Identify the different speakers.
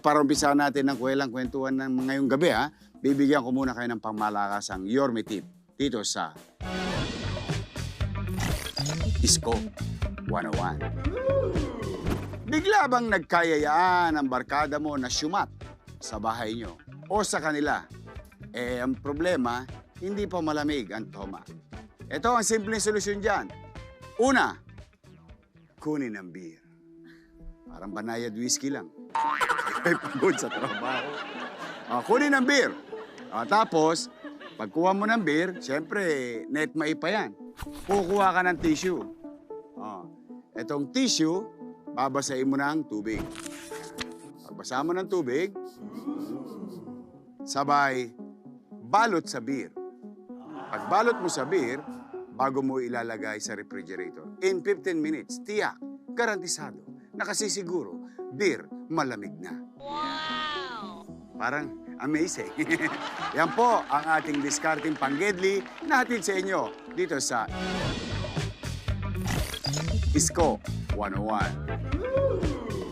Speaker 1: Para umpisa natin ng kwelang kwentuhan ng ngayong gabi, ha? Bibigyan ko muna kayo ng pangmalakasang Yorme tip dito sa Isko 101. Bigla bang nagkayayaan ang barkada mo na syumat sa bahay nyo o sa kanila? Ang problema, hindi pa malamig ang toma. Ito ang simpleng solusyon dyan. Una, kunin ang beer. Parang banayad whiskey lang. Ay, pagod sa trabaho. Kunin ang beer. Tapos, pagkuha mo ng beer, siyempre, net maipa yan. Kukuha ka ng tissue. Etong tissue, babasahin mo ng tubig. Pagbasa mo ng tubig, sabay, balot sa beer. Pagbalot mo sa beer, bago mo ilalagay sa refrigerator. In 15 minutes, tiyak, garantisado, nakasisiguro, beer, malamig na. Wow! Parang amazing. Yan po ang ating discarding panggedli na hatid sa inyo dito sa Isko 101.